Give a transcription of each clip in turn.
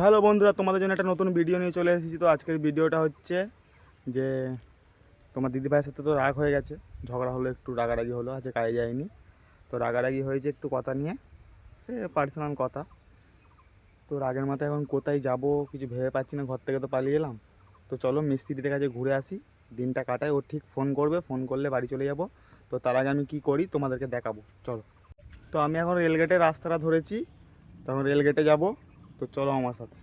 Hello বন্ধুরা, তোমাদের জন্য একটা নতুন ভিডিও নিয়ে চলে এসেছি। তো আজকের ভিডিওটা হচ্ছে যে তোমার দিদিভাইয়ের সাথে তো রাগ হয়ে গেছে, ঝগড়া হলো, একটু রাগারাগি হলো, আজকে কাজে যায়নি। তো রাগারাগি হয়েছে একটু কথা নিয়ে, সে পার্সোনাল কথা। তো রাগের মাথায় এখন কোথায় যাব কিছু ভেবে পাচ্ছি না, ঘর থেকে তো পালিয়ে এলাম। তো চলো মিস্ত্রিদের কাছে ঘুরে আসি, দিনটা কাটাই। ও ঠিক ফোন করবে, ফোন করলে বাড়ি চলে যাব। তো তার আগে আমি কী করি তোমাদেরকে দেখাবো, চলো। তো আমি এখন রেলগেটের রাস্তাটা ধরেছি, তো আমি রেলগেটে যাব। তো চলো আমার সাথে।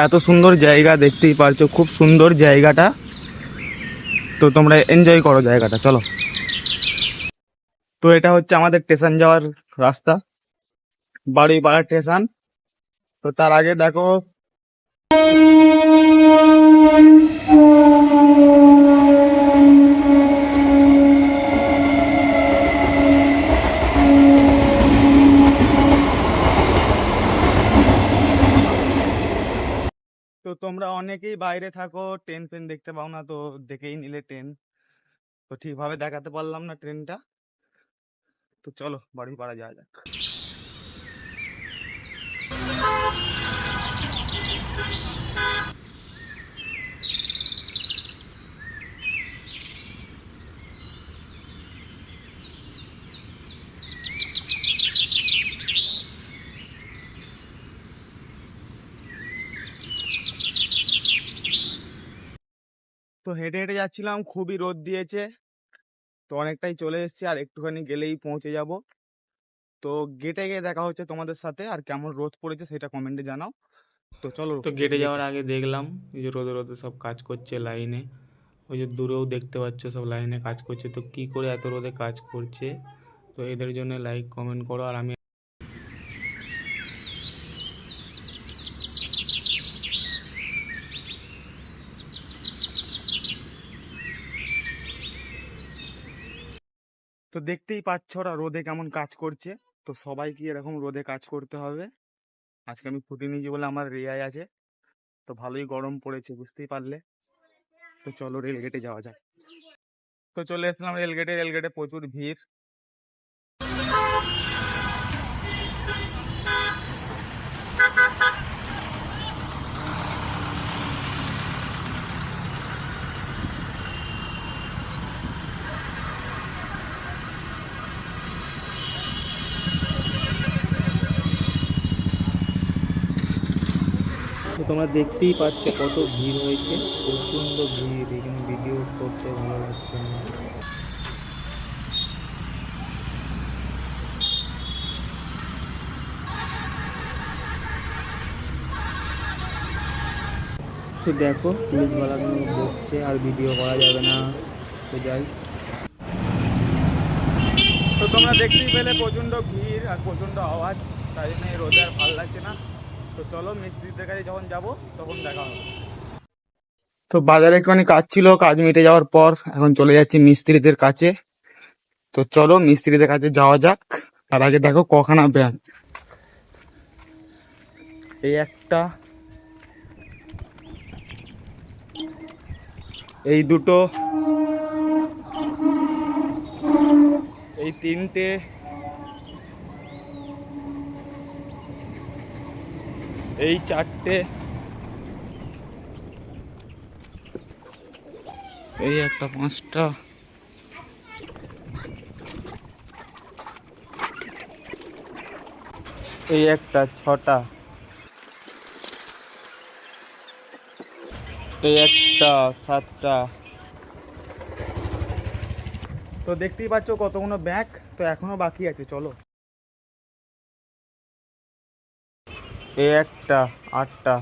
এত সুন্দর জায়গা, দেখতেই পারছো, খুব সুন্দর জায়গাটা। তো তোমরা এনজয় করো জায়গাটা, চলো। তো এটা হচ্ছে আমাদের স্টেশন যাওয়ার রাস্তা, বাড়িপাড়া স্টেশন। তো তার আগে দেখো, তো তোমরা অনেকেই বাইরে থাকো, ট্রেন ফেন দেখতে পাও না, তো দেখেই নিলে ট্রেন। তো ঠিকভাবে দেখাতে পারলাম না ট্রেনটা। তো চলো বাড়িপাড়া যাওয়া যাক। তো হেঁটে হেঁটে যাচ্ছিলাম, খুবই রোদ দিয়েছে। তো অনেকটাই চলে এসেছি, আর একটুখানি গেলেই পৌঁছে যাব। তো গেটে গিয়ে দেখা হচ্ছে তোমাদের সাথে, আর কেমন রোদ পড়েছে সেটা কমেন্টে জানাও। তো চলো, তো গেটে যাওয়ার আগে দেখলাম এই যে রোদে রোদে সব কাজ করছে লাইনে। ওই যে দূরেও দেখতে পাচ্ছ সব লাইনে কাজ করছে। তো কি করে এত রোদে কাজ করছে, তো এদের জন্য লাইক কমেন্ট করো। আর আমি তো দেখতেই পাচ্ছ ওরা রোদে কেমন কাজ করছে। তো সবাইকে এরকম রোদে কাজ করতে হবে। আজকে আমি ছুটি নিয়েছি বলে আমার রেয়াই আছে। তো ভালোই গরম পড়েছে, বুঝতেই পারলে। তো চলো রেলগেটে যাওয়া যাক। তো চলে এসলাম রেলগেটে। রেলগেটে প্রচুর ভিড়। তো তোমরা দেখতেই পাচ্ছ কত ভিড় হয়েছে, প্রচন্ড ভিড়। এখানে ভিডিও করতে ভালো লাগছে না। তো দেখো পুলিশওয়ালাগুলো বসছে, আর ভিডিও করা যাবে না। তো যাই। তো তোমরা দেখতেই পেলে প্রচণ্ড ভিড় আর প্রচণ্ড আওয়াজ, তাই জন্য এই রোদে আর ভালো লাগছে না। তো চলো মিস্ত্রিদের কাছে যখন যাব তখন দেখা হবে। তো বাজারে একটুখানি কাজ ছিল, কাজ মিটে যাওয়ার পর এখন চলে যাচ্ছি মিস্ত্রিদের কাছে। তো চলো মিস্ত্রিদের কাছে যাওয়া যাক। তার আগে দেখো কখানা ব্যাগ, এই একটা, এই দুটো, এই তিনটে, এই চারটে, এই একটা, পাঁচটা, এই একটা, ছটা, এই একটা, সাতটা। তো দেখতেই পাচ্ছ কতগুলো ব্যাগ। তো এখনো বাকি আছে, চলো। এই একটা, আটটা।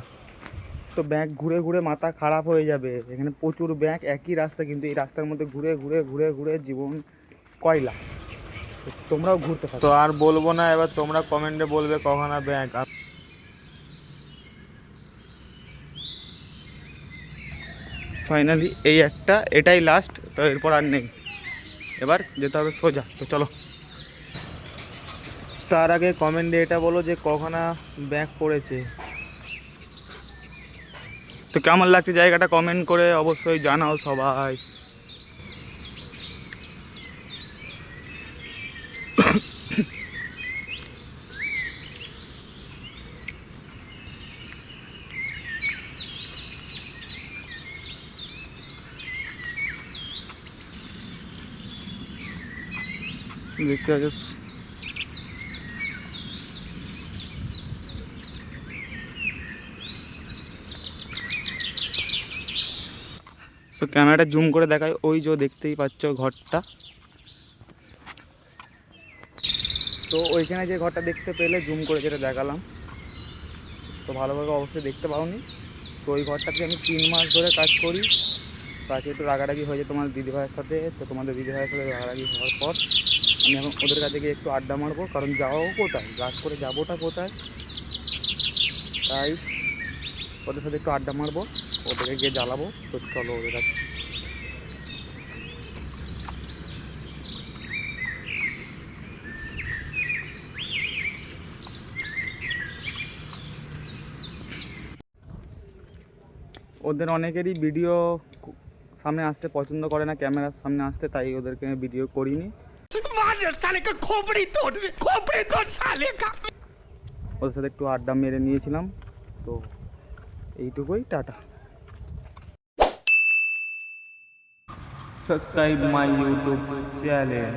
তো ব্যাগ ঘুরে ঘুরে মাথা খারাপ হয়ে যাবে, এখানে প্রচুর ব্যাগ, একই রাস্তা, কিন্তু এই রাস্তার মধ্যে ঘুরে ঘুরে ঘুরে ঘুরে জীবন কয়লা। তো তোমরাও ঘুরতে থাকো। তো আর বলবো না, এবার তোমরা কমেন্টে বলবে কখানা ব্যাগ। ফাইনালি এই একটা, এটাই লাস্ট। তো এরপর আর নেই, এবার যেতে হবে সোজা। তো চলো। তার আগে কমেন্টে এটা বলো যে কখানা ব্যাগ পড়েছে। তো কেমন লাগছে জায়গাটা কমেন্ট করে অবশ্যই জানাও সবাই। দেখতে পাচ্ছ তো ক্যামেরাটা জুম করে দেখায়, ওই যে দেখতেই পাচ্ছ ঘরটা। তো ওইখানে যে ঘরটা দেখতে পেলে জুম করে যেটা দেখালাম, তো ভালোভাবে অবশ্যই দেখতে পাওনি। তো ওই ঘরটাতে আমি 3 মাস ধরে কাজ করি। তো আজকে একটু রাগারাগি হয়েছে তোমার দিদিভাইয়ের সাথে। তো তোমাদের দিদিভাইয়ের সাথে রাগারাগি হওয়ার পর আমি এখন ওদের কাছে গিয়ে একটু আড্ডা মারবো, কারণ যাওয়াও কোথায়, রাগ করে যাবোটা কোথায়, তাই ওদের সাথে একটু আড্ডা মারবো, ওদেরকে গিয়ে জ্বালাবো। তো চলো ওদের কাছে। ওদের অনেকেরই ভিডিও সামনে আসতে পছন্দ করে না, ক্যামেরার সামনে আসতে, তাই ওদেরকে ভিডিও করিনি। ওদের সাথে একটু আড্ডা মেরে নিয়েছিলাম। তো এইটুকুই, tata. Subscribe my YouTube channel.